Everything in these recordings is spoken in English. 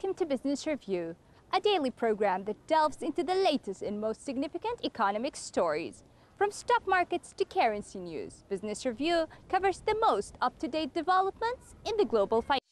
Welcome to Business Review, a daily program that delves into the latest and most significant economic stories. From stock markets to currency news, Business Review covers the most up-to-date developments in the global finance.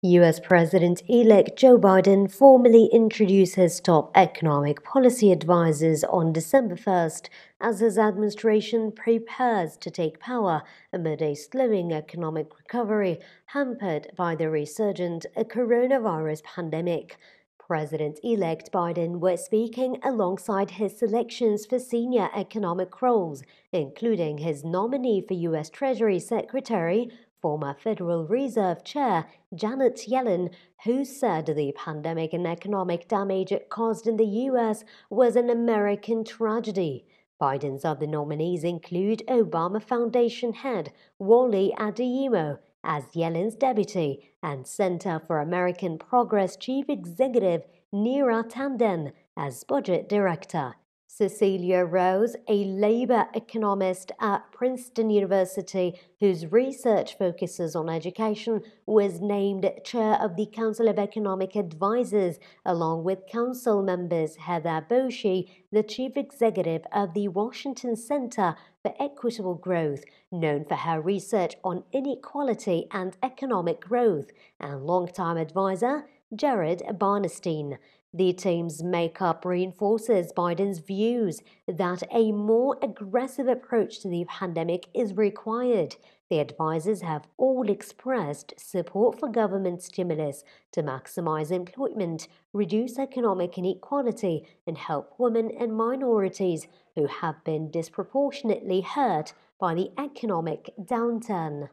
US President-elect Joe Biden formally introduced his top economic policy advisors on December 1st as his administration prepares to take power amid a slowing economic recovery hampered by the resurgent coronavirus pandemic. President-elect Biden was speaking alongside his selections for senior economic roles, including his nominee for U.S. Treasury Secretary, former Federal Reserve Chair Janet Yellen, who said the pandemic and economic damage it caused in the U.S. was an American tragedy. Biden's other nominees include Obama Foundation head Wally Adeyemo as Yellen's deputy and Center for American Progress Chief Executive Neera Tanden as budget director. Cecilia Rose, a labor economist at Princeton University whose research focuses on education, was named chair of the Council of Economic Advisers, along with council members Heather Boshi, the chief executive of the Washington Center for Equitable Growth, known for her research on inequality and economic growth, and longtime advisor Jared Barnstein. The team's makeup reinforces Biden's views that a more aggressive approach to the pandemic is required. The advisors have all expressed support for government stimulus to maximize employment, reduce economic inequality, and help women and minorities who have been disproportionately hurt by the economic downturn.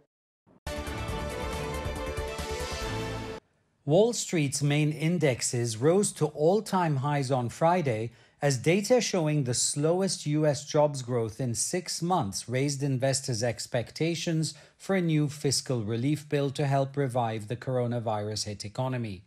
Wall Street's main indexes rose to all-time highs on Friday as data showing the slowest U.S. jobs growth in 6 months raised investors' expectations for a new fiscal relief bill to help revive the coronavirus-hit economy.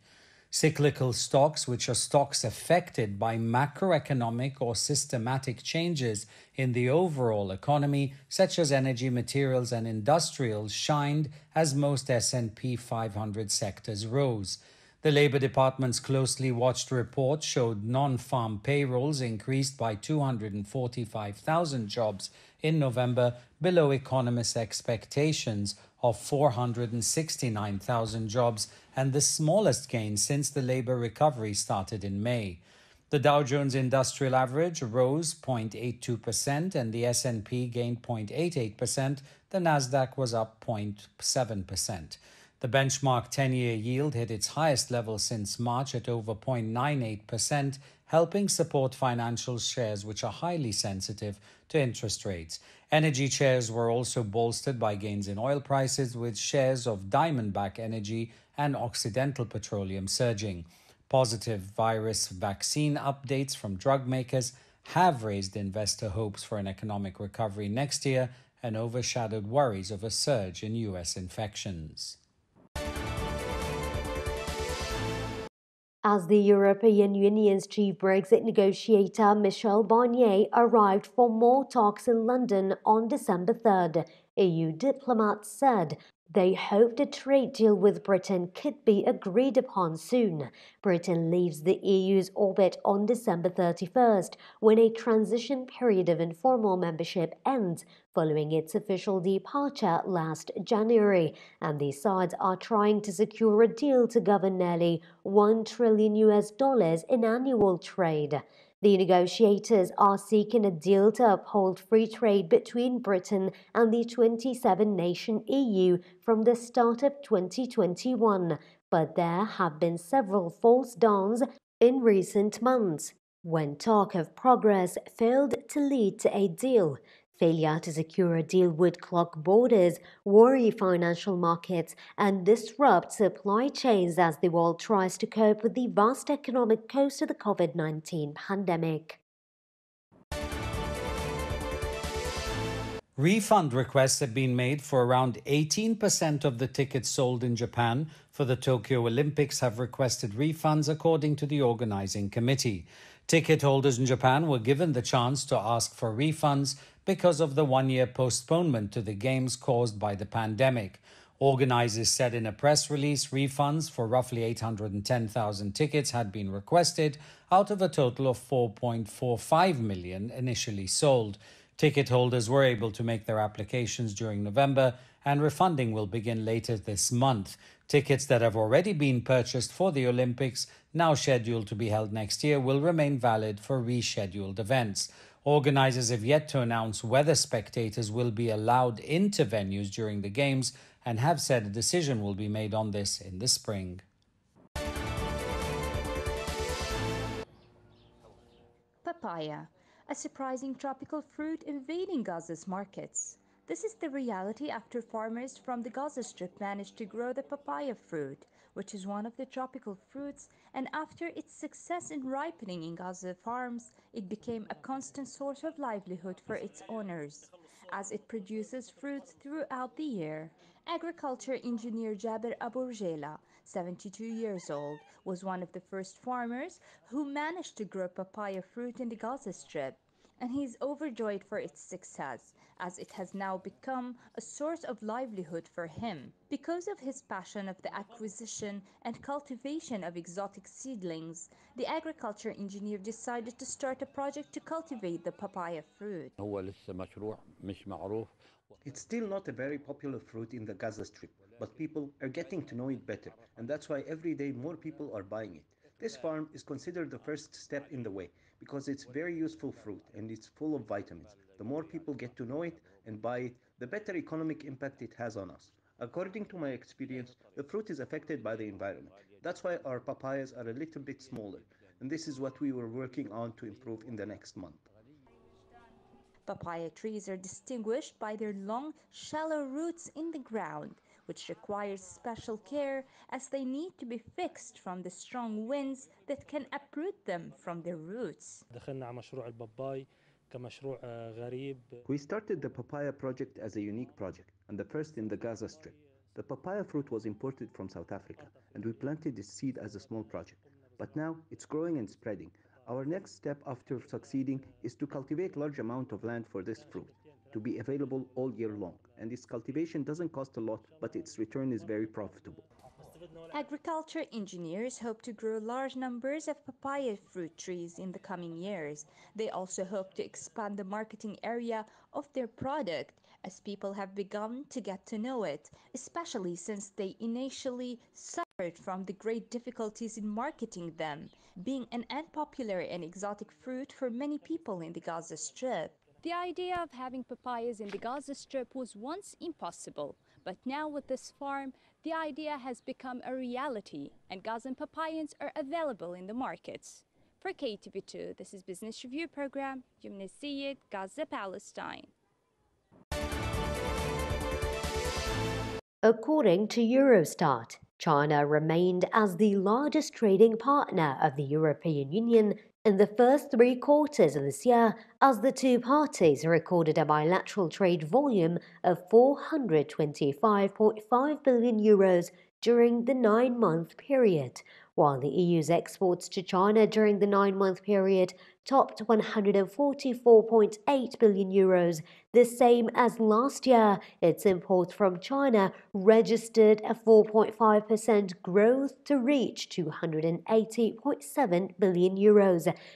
Cyclical stocks, which are stocks affected by macroeconomic or systematic changes in the overall economy, such as energy, materials, and industrials, shined as most S&P 500 sectors rose. The Labor Department's closely watched report showed non-farm payrolls increased by 245,000 jobs in November, below economists' expectations of 469,000 jobs, and the smallest gain since the labor recovery started in May. The Dow Jones Industrial Average rose 0.82% and the S&P gained 0.88%. The Nasdaq was up 0.7%. The benchmark 10-year yield hit its highest level since March at over 0.98%, helping support financial shares which are highly sensitive to interest rates. Energy shares were also bolstered by gains in oil prices, with shares of Diamondback Energy and Occidental Petroleum surging. Positive virus vaccine updates from drug makers have raised investor hopes for an economic recovery next year and overshadowed worries of a surge in U.S. infections. As the European Union's chief Brexit negotiator Michel Barnier arrived for more talks in London on December 3rd, EU diplomats said they hoped a trade deal with Britain could be agreed upon soon. Britain leaves the EU's orbit on December 31st, when a transition period of informal membership ends following its official departure last January, and the sides are trying to secure a deal to govern nearly $1 trillion in annual trade. The negotiators are seeking a deal to uphold free trade between Britain and the 27-nation EU from the start of 2021, but there have been several false dawns in recent months, when talk of progress failed to lead to a deal. Failure to secure a deal would clog borders, worry financial markets, and disrupt supply chains as the world tries to cope with the vast economic cost of the COVID-19 pandemic. Refund requests have been made for around 18% of the tickets sold in Japan for the Tokyo Olympics have requested refunds according to the organizing committee. Ticket holders in Japan were given the chance to ask for refunds because of the one-year postponement to the Games caused by the pandemic. Organizers said in a press release refunds for roughly 810,000 tickets had been requested out of a total of 4.45 million initially sold. Ticket holders were able to make their applications during November, and refunding will begin later this month. Tickets that have already been purchased for the Olympics, now scheduled to be held next year, will remain valid for rescheduled events. Organizers have yet to announce whether spectators will be allowed into venues during the Games and have said a decision will be made on this in the spring. Papaya, a surprising tropical fruit invading Gaza's markets. This is the reality after farmers from the Gaza Strip managed to grow the papaya fruit, which is one of the tropical fruits, and after its success in ripening in Gaza farms, it became a constant source of livelihood for its owners, as it produces fruits throughout the year. Agriculture engineer Jaber Aburjela, 72 years old, was one of the first farmers who managed to grow papaya fruit in the Gaza Strip, and he is overjoyed for its success, as it has now become a source of livelihood for him. Because of his passion of the acquisition and cultivation of exotic seedlings, the agriculture engineer decided to start a project to cultivate the papaya fruit. It's still not a very popular fruit in the Gaza Strip, but people are getting to know it better, and that's why every day more people are buying it. This farm is considered the first step in the way because it's very useful fruit and it's full of vitamins. The more people get to know it and buy it, the better economic impact it has on us. According to my experience, the fruit is affected by the environment. That's why our papayas are a little bit smaller, and this is what we were working on to improve in the next month. Papaya trees are distinguished by their long, shallow roots in the ground, which requires special care as they need to be fixed from the strong winds that can uproot them from their roots. We started the papaya project as a unique project and the first in the Gaza Strip. The papaya fruit was imported from South Africa and we planted its seed as a small project. But now it's growing and spreading. Our next step after succeeding is to cultivate large amount of land for this fruit to be available all year long. And its cultivation doesn't cost a lot, but its return is very profitable. Agriculture engineers hope to grow large numbers of papaya fruit trees in the coming years. They also hope to expand the marketing area of their product as people have begun to get to know it, especially since they initially suffered from the great difficulties in marketing them, being an unpopular and exotic fruit for many people in the Gaza Strip. The idea of having papayas in the Gaza Strip was once impossible, but now with this farm, the idea has become a reality and Gazan papayas are available in the markets. For KTV2, this is Business Review Program, Yumna Syed, Gaza, Palestine. According to Eurostat, China remained as the largest trading partner of the European Union in the first 3 quarters of this year, as the two parties recorded a bilateral trade volume of €425.5 billion during the 9-month period, while the EU's exports to China during the 9-month period topped €144.8 billion, the same as last year. Its imports from China registered a 4.5% growth to reach €280.7 billion.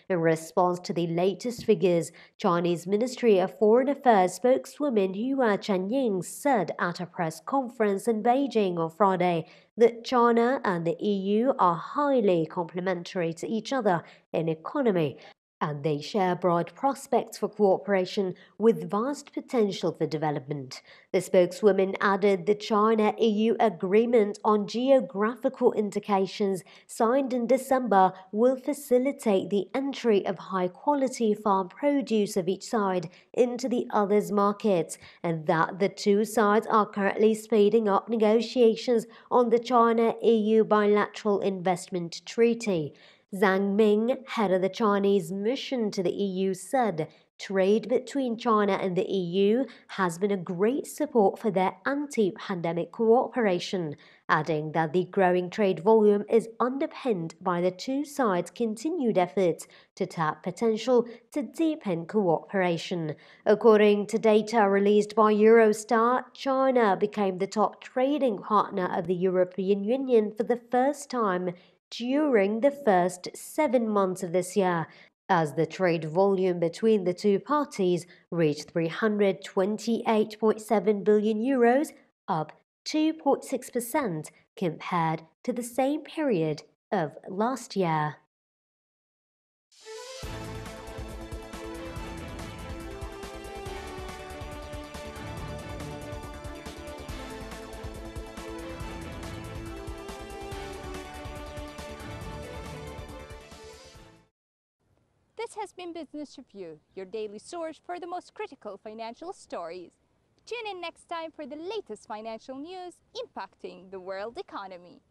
In response to the latest figures, Chinese Ministry of Foreign Affairs spokeswoman Hua Chunying said at a press conference in Beijing on Friday that China and the EU are highly complementary to each other in economy, and they share broad prospects for cooperation with vast potential for development. The spokeswoman added the China-EU agreement on geographical indications signed in December will facilitate the entry of high-quality farm produce of each side into the other's markets, and that the two sides are currently speeding up negotiations on the China-EU bilateral investment treaty. Zhang Ming, head of the Chinese mission to the EU, said trade between China and the EU has been a great support for their anti-pandemic cooperation. adding that the growing trade volume is underpinned by the two sides' continued efforts to tap potential to deepen cooperation. According to data released by Eurostat, China became the top trading partner of the European Union for the first time during the first 7 months of this year, as the trade volume between the two parties reached €328.7 billion, up 2.6% compared to the same period of last year. This has been Business Review, your daily source for the most critical financial stories. Tune in next time for the latest financial news impacting the world economy.